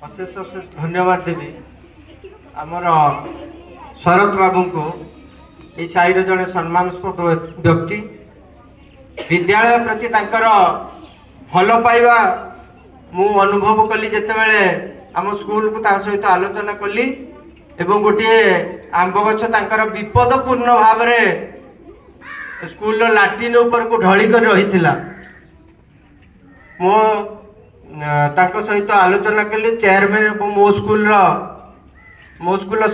ଅଶେଷ ଅଶେଷ ଧନ୍ୟବାଦ ଦେବି ଆମର ଶରତ ବାବୁଙ୍କୁ। এই ସାହିର ଜଣେ ସମ୍ମାନସ୍ପଦ ବ୍ୟକ୍ତି। ବିଦ୍ୟାଳୟ ପ୍ରତି ତାଙ୍କର ଭଲ ପାଇବା ମୁଁ ଅନୁଭବ କଲି ଯେତେବେଳେ ଆମ ସ୍କୁଲକୁ ତା ସହିତ ଆଲୋଚନା କଲି ଏବଂ ଗୋଟିଏ ଆମ୍ବ ଗଛ ତାଙ୍କର ବିପଦପୂର୍ଣ୍ଣ ଭାବରେ ସ୍କୁଲର ଲାଟ୍ରିନ୍ ଉପରକୁ ଢଳି କରି ରହିଥିଲା। ମୁଁ ତାଙ୍କ ସହିତ ଆଲୋଚନା କଲି ଚେୟାରମ୍ୟାନ୍ ଏବଂ ମୋ ସ୍କୁଲର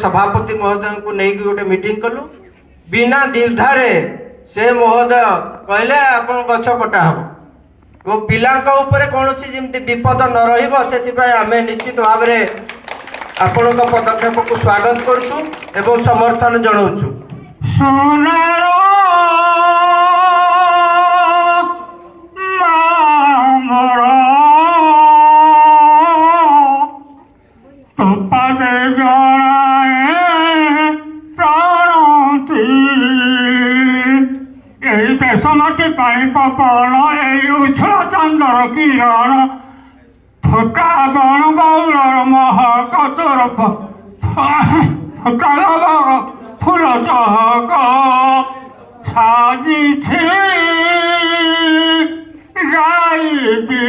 ସଭାପତି ମହୋଦୟଙ୍କୁ ନେଇକି ଗୋଟେ ମିଟିଂ କଲୁ। ବିନା ଦ୍ୱିଧାରେ ସେ ମହୋଦୟ କହିଲେ ଆପଣ ଗଛ କଟା ହେବ ଏବଂ ପିଲାଙ୍କ ଉପରେ କୌଣସି ଯେମିତି ବିପଦ ନ ରହିବ ସେଥିପାଇଁ ଆମେ ନିଶ୍ଚିତ ଭାବରେ ଆପଣଙ୍କ ପଦକ୍ଷେପକୁ ସ୍ୱାଗତ କରୁଛୁ ଏବଂ ସମର୍ଥନ ଜଣାଉଛୁ। समति पाई पवन उछल चंद्र किरण थका गण गौर महकतर फूल चहक साजी गायबी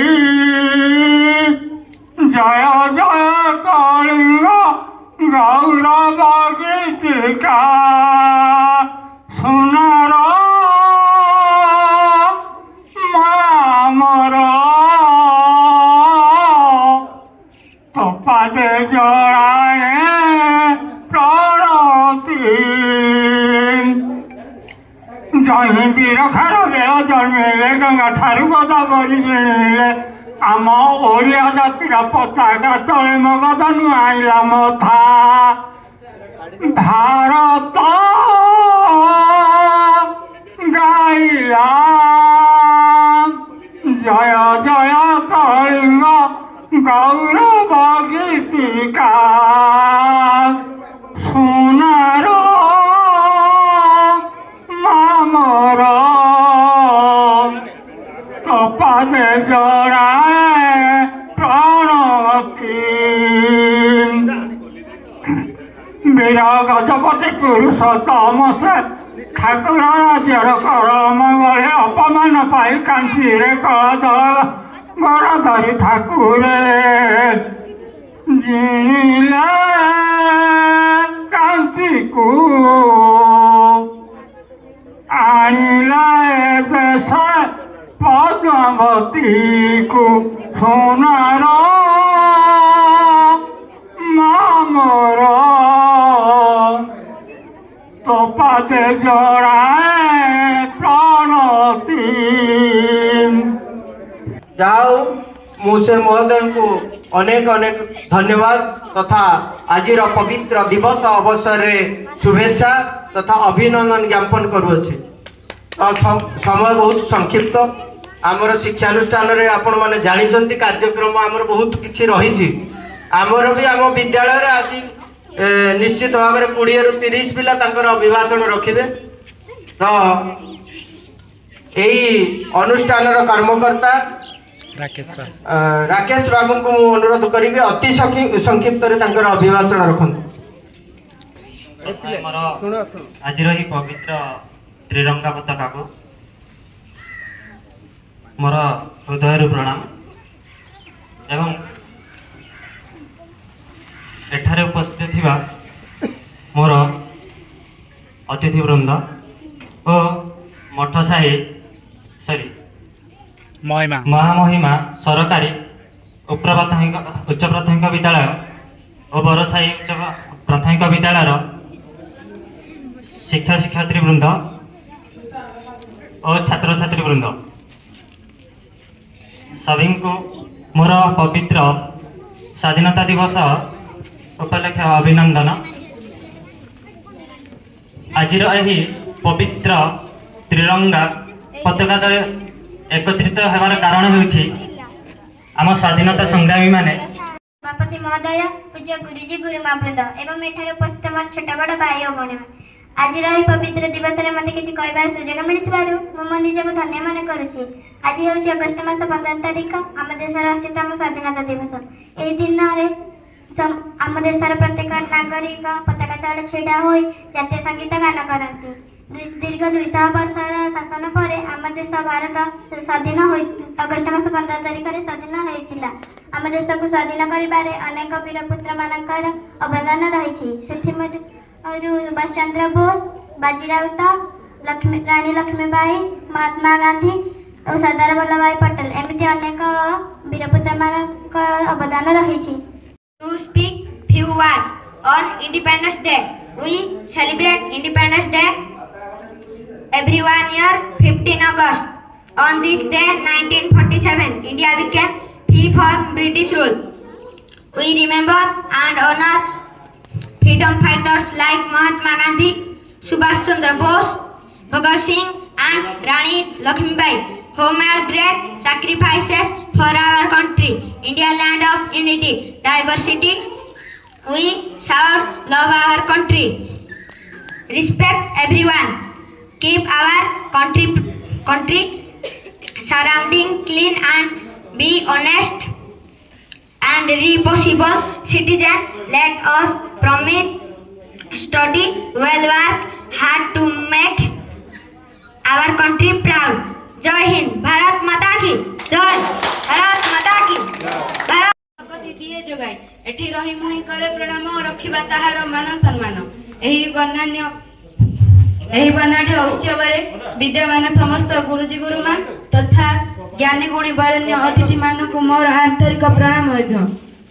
जय जय कलिंग गौरव गीतिका सुनार पादे जड़ाए प्रणति जही वीर खारे जन्मे गंगा ठारू गदा बरी जिले आम ओडिया जातिर पताका तले मगध नुआइला मथा भारत गाइला जय जय कलिंग गौरव गीतिका सोनार मामर कपाले जड़ाए प्रणति वीर गजपति पुरुषोत्तम से ठाकुर राज्यर कर मंगले अपमान पाई कांची रे कदल गराधरी ठाकुरे जिले कांची को आनिला देश पद्मावती को सोनार मामर तो पाते जड़ाए प्रणति जाओ मुझे महोदय को अनेक अनेक धन्यवाद तथा आज पवित्र दिवस अवसर रे शुभेच्छा तथा अभिनंदन ज्ञापन करुअछि। समय बहुत संक्षिप्त आमर शिक्षानुष्ठान रे आपण माने जानिचंती कार्यक्रम आमर बहुत किछि रहिछि। आमर भी आम विद्यालय रे आज निश्चित भाव में 20 ରୁ 30 पिला तांकर अभिभाषण रखिबे। तो यही अनुष्ठान कर्मकर्ता राकेश बाबू को अनुरोध करी अति संक्षिप्त अभिभाषण रखुन। आज ही पवित्र त्रिरंगा पताका को मोर हृदय प्रणाम एवं एठारे उपस्थित थिबा मोर अतिथि वृंद और मठसाही महामहिमा सरकारी उच्च प्राथमिक विद्यालय और बरसाही उच्च प्राथमिक विद्यालय शिक्षा शिक्षार्थी वृंद और छात्र छात्री वृंद सभी को मोर पवित्र स्वाधीनता दिवस उपलक्ष्य अभिनंदन। आज पवित्र त्रिरंगा पताका एकत्रित होवार कारण होउछि आम स्वाधीनता संग्रामी माने सभापति महोदय पूज्य गुरुजी गुरुमा वृंद एवं एठारे उपस्थित मोर छोट बड़ भाई और भौणी आज पवित्र दिवस में मत किसी कहबार सुजोग मिलू मो निजक धन्य मन करुच्ची। आज हूँ अगस्ट मास 15 तारिख आम देश अस्तित्व स्वाधीनता दिवस। यही दिन ଆମ ଦେଶର ପ୍ରତ୍ୟେକ ନାଗରିକ ପତାକା ତଳେ ଛିଡ଼ା ହୋଇ ଜାତୀୟ ସଙ୍ଗୀତ ଗାନ କରନ୍ତି। ଦୀର୍ଘ 200 ବର୍ଷର ଶାସନ ପରେ ଆମ ଦେଶ ଭାରତ ସ୍ୱାଧୀନ ହୋଇ ଅଗଷ୍ଟ ମାସ 15 ତାରିଖରେ ସ୍ୱାଧୀନ ହୋଇଥିଲା। ଆମ ଦେଶକୁ ସ୍ୱାଧୀନ କରିବାରେ ଅନେକ ବୀରପୁତ୍ରମାନଙ୍କର ଅବଦାନ ରହିଛି। ସେଥିମଧ୍ୟରୁ ସୁଭାଷ ଚନ୍ଦ୍ର ବୋଷ, ବାଜି ରାଉତ, ରାଣୀ ଲକ୍ଷ୍ମୀବାଇ, ମହାତ୍ମା ଗାନ୍ଧୀ ଓ ସର୍ଦ୍ଦାର ବଲ୍ଲଭଭାଇ ପଟେଲ ଏମିତି ଅନେକ ବୀରପୁତ୍ରମାନଙ୍କ ଅବଦାନ ରହିଛି। To speak few words on Independence Day. We celebrate Independence Day every 1 year 15 August. On this day 1947 India became free from British rule. We remember and honor freedom fighters like Mahatma Gandhi, Subhash Chandra Bose, Bhagat Singh and Rani Lakshmibai who made great sacrifices for our country, India, land of unity, diversity. We should love our country, respect everyone, keep our country surrounding clean and be honest and responsible citizen. Let us promise study well, work hard to make our country proud. जय हिंद, भारत माता की जय, भारत माता की भारत जगति दिए जोगाई एठी रही मुहि करे प्रणाम रखिबा ताहार मान सम्मान। एही बनाढ़ उत्सव विद्यमान समस्त गुरुजी गुरुमा तथा ज्ञानी गुणी बरेण्य अतिथि मानक मोर आंतरिक प्रणाम।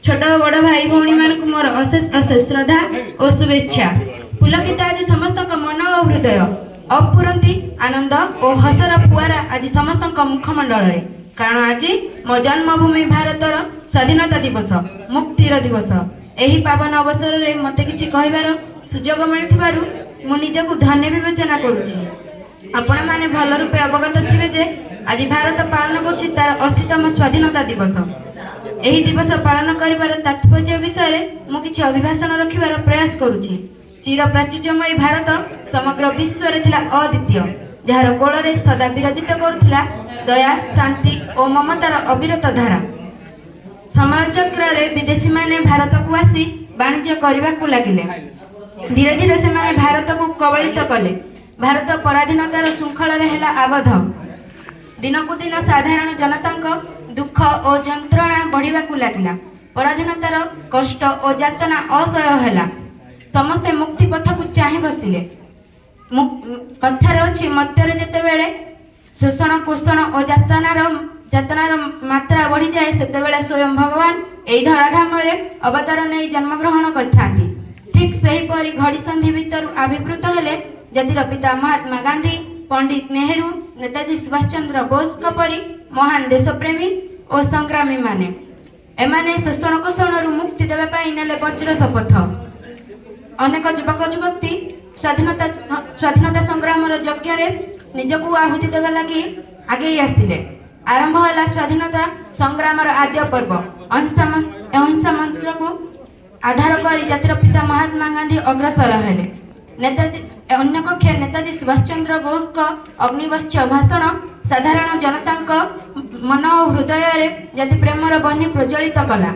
छोट बड़ भाई भौणी मानक मोर अशेष अशेष श्रद्धा और शुभेच्छा। पुलकित आज समस्त मन और हृदय अपुरंती आनंद और हसर फुआरा आज समस्त मुखमंडल रे, कारण आज मो जन्मभूमि भारतर स्वाधीनता दिवस, मुक्तिर दिवस। एही पावन अवसर रे मते किछि कहिबार सुजोग मिलिथिबारु मु निजकु धन्य विवेचना करूछि। आपण माने भल रूपे अवगत थिबे जे आज भारत पालन करुछि तार 80तम स्वाधीनता दिवस। एही दिवस पालन करिबार तात्पर्य विषय मु किछि अभिभाषण रखिबार प्रयास करूछि। चिर प्राचुर्यमयी भारत समग्र विश्व रे थिला अद्वितीय, जार कोल रे सदा विराजित करुथिला दया, शांति और ममतार अविरत धारा। समय चक्र रे विदेशी माने भारत को आसी वाणिज्य करने को लगिले। धीरे धीरे से माने भारत को कबलित कले। भारत पराधीनतार श्रृंखल रे हेला आबद्ध। दिनकु दिन साधारण जनता दुख और जंत्रणा बढ़िबा को लागिला। पराधीनतार कष्ट और यातना असह्य हेला। समस्ते मुक्ति पथ को चाहि बसिले। कथार अच्छी मत्यर जेतेबेले शोषण कोषण और यातनार मात्रा बढ़ी जाए सेतेबेले स्वयं भगवान एई धराधाम रे अवतार नहीं जन्म ग्रहण करथांती। ठीक सही परी घड़ी संधि भीतर आविर्भूत हेले जातिर पिता महात्मा गांधी, पंडित नेहरू, नेताजी सुभाष चंद्र बोस परी महान देशप्रेमी और संग्रामी माने। एमाने शोषण कोषण मुक्ति देवा पाई नेले वज्र शपथ। अनेक युवक युवती स्वाधीनता संग्राम यज्ञ निजकू आहुति देवा लगी आगे आसिले। आरंभ है स्वाधीनता संग्राम आद्य पर्व। अहिंसा मंत्र को आधार कर जातिर पिता महात्मा गांधी अग्रसर हेले। नेताजी अन्य कक्षे नेताजी सुभाष चंद्र बोस अग्निवश्य भाषण साधारण जनता मन और हृदय रे जाति प्रेमर बन्ही प्रज्वलित कला।